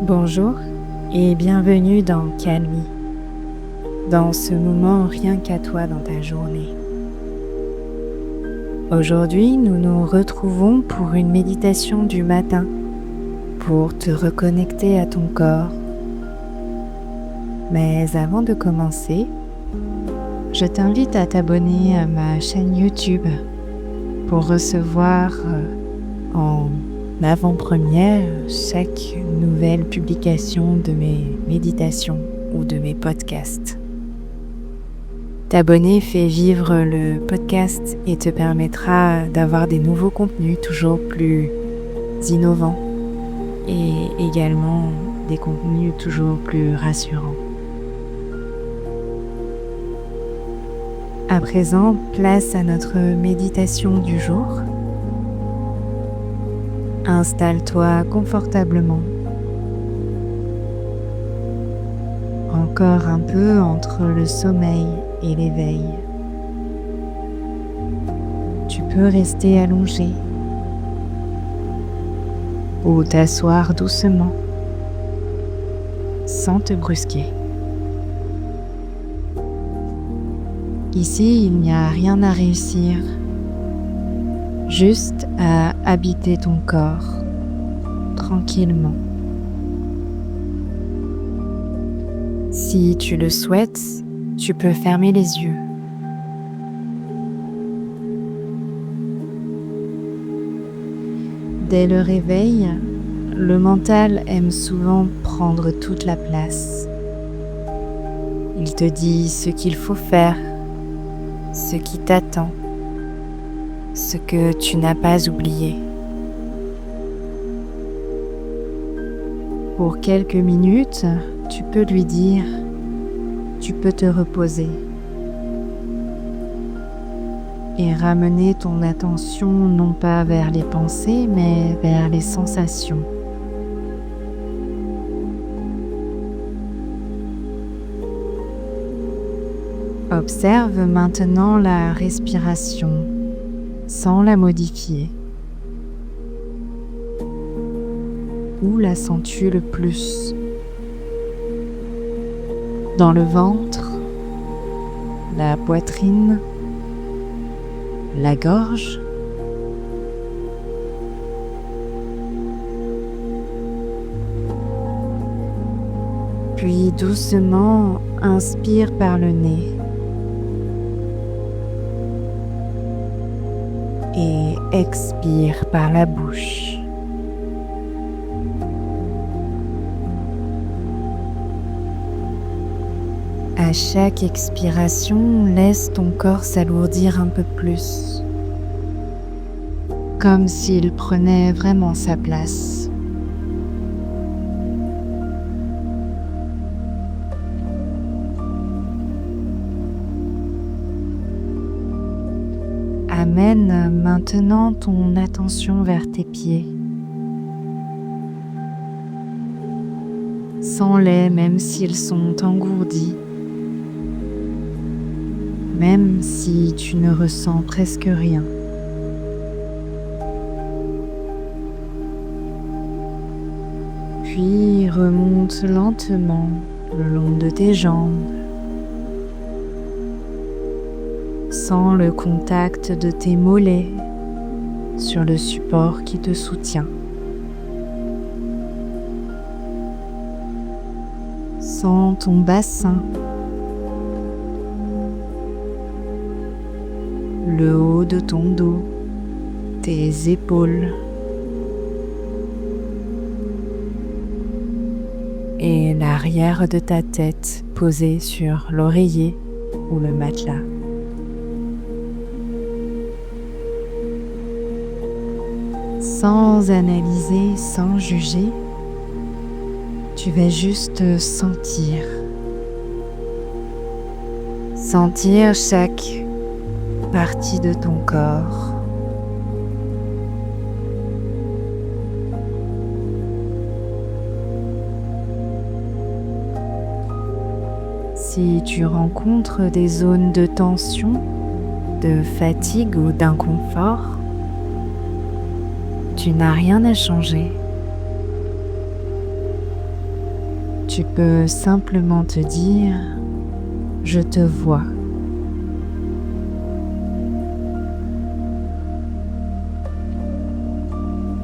Bonjour et bienvenue dans Calmie, dans ce moment rien qu'à toi dans ta journée. Aujourd'hui, nous nous retrouvons pour une méditation du matin, pour te reconnecter à ton corps. Mais avant de commencer, je t'invite à t'abonner à ma chaîne YouTube pour recevoir en avant-première chaque nouvelle publication de mes méditations ou de mes podcasts. T'abonner fait vivre le podcast et te permettra d'avoir des nouveaux contenus toujours plus innovants et également des contenus toujours plus rassurants. À présent, place à notre méditation du jour. Installe-toi confortablement, encore un peu entre le sommeil et l'éveil. Tu peux rester allongé ou t'asseoir doucement, sans te brusquer. Ici, il n'y a rien à réussir, juste à habiter ton corps tranquillement. Si tu le souhaites, tu peux fermer les yeux. Dès le réveil, le mental aime souvent prendre toute la place. Il te dit ce qu'il faut faire, ce qui t'attend, ce que tu n'as pas oublié. Pour quelques minutes, tu peux lui dire, tu peux te reposer et ramener ton attention non pas vers les pensées, mais vers les sensations. Observe maintenant la respiration sans la modifier. Où la sens-tu le plus? Dans le ventre, la poitrine, la gorge? Puis doucement, inspire par le nez et expire par la bouche. À chaque expiration, laisse ton corps s'alourdir un peu plus, comme s'il prenait vraiment sa place. Amène maintenant ton attention vers tes pieds. Sens-les même s'ils sont engourdis. Même si tu ne ressens presque rien. Puis remonte lentement le long de tes jambes. Sens le contact de tes mollets sur le support qui te soutient. Sens ton bassin. Le haut de ton dos, tes épaules et l'arrière de ta tête posée sur l'oreiller ou le matelas. Sans analyser, sans juger, tu vas juste sentir. Sentir chaque partie de ton corps. Si tu rencontres des zones de tension, de fatigue ou d'inconfort, tu n'as rien à changer. Tu peux simplement te dire « Je te vois ».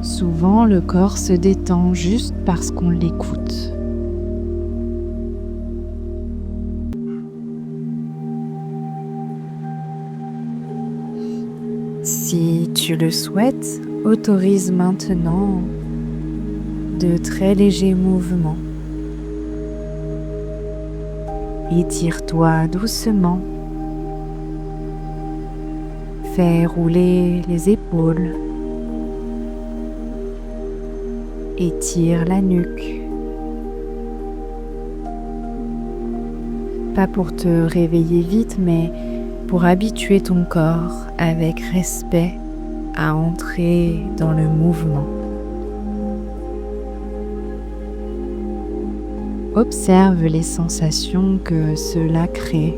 Souvent, le corps se détend juste parce qu'on l'écoute. Si tu le souhaites, autorise maintenant de très légers mouvements. Étire-toi doucement. Fais rouler les épaules. Étire la nuque. Pas pour te réveiller vite, mais pour habituer ton corps avec respect à entrer dans le mouvement. Observe les sensations que cela crée.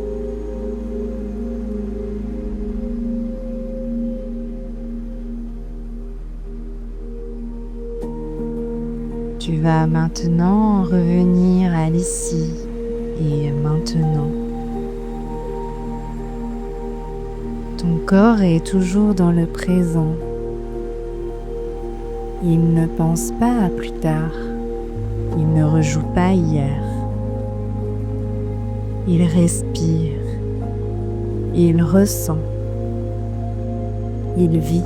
Tu vas maintenant revenir à l'ici et maintenant. Ton corps est toujours dans le présent. Il ne pense pas à plus tard. Il ne rejoue pas hier. Il respire. Il ressent. Il vit.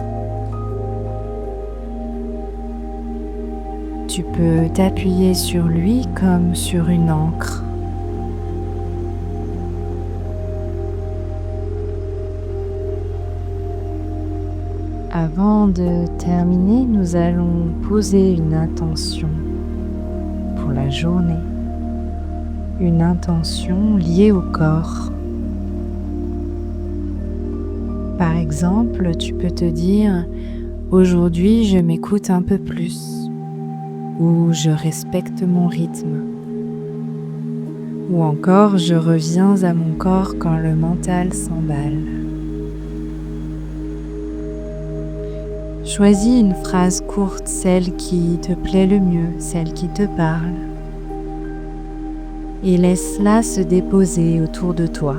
Tu peux t'appuyer sur lui comme sur une ancre. Avant de terminer, nous allons poser une intention pour la journée. Une intention liée au corps. Par exemple, tu peux te dire « Aujourd'hui, je m'écoute un peu plus » ou « Je respecte mon rythme » ou encore « Je reviens à mon corps quand le mental s'emballe ». Choisis une phrase courte, celle qui te plaît le mieux, celle qui te parle, et laisse-la se déposer autour de toi.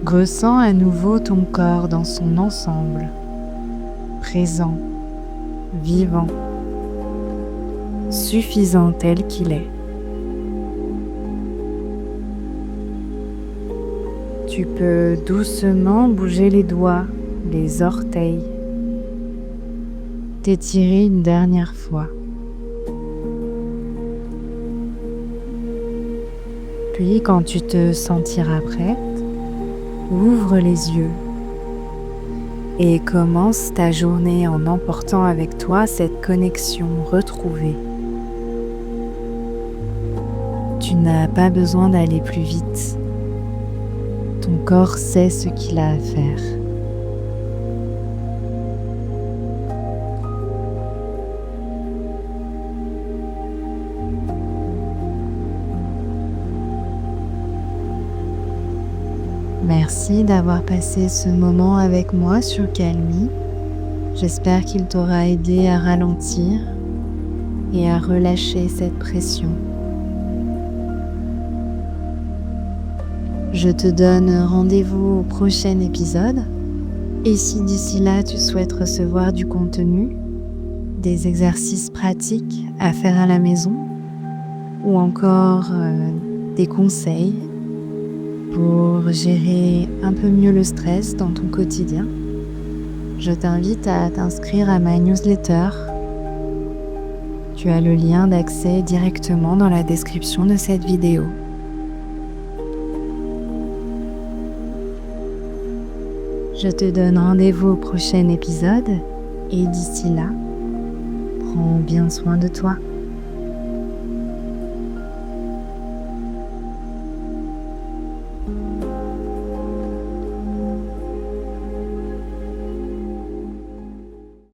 Ressens à nouveau ton corps dans son ensemble, présent, vivant, suffisant tel qu'il est. Tu peux doucement bouger les doigts, les orteils, t'étirer une dernière fois. Puis quand tu te sentiras prête, ouvre les yeux et commence ta journée en emportant avec toi cette connexion retrouvée. Tu n'as pas besoin d'aller plus vite. Ton corps sait ce qu'il a à faire. Merci d'avoir passé ce moment avec moi sur Calmy. J'espère qu'il t'aura aidé à ralentir et à relâcher cette pression. Je te donne rendez-vous au prochain épisode. Et si d'ici là tu souhaites recevoir du contenu, des exercices pratiques à faire à la maison ou encore des conseils pour gérer un peu mieux le stress dans ton quotidien, je t'invite à t'inscrire à ma newsletter. Tu as le lien d'accès directement dans la description de cette vidéo. Je te donne rendez-vous au prochain épisode et d'ici là, prends bien soin de toi.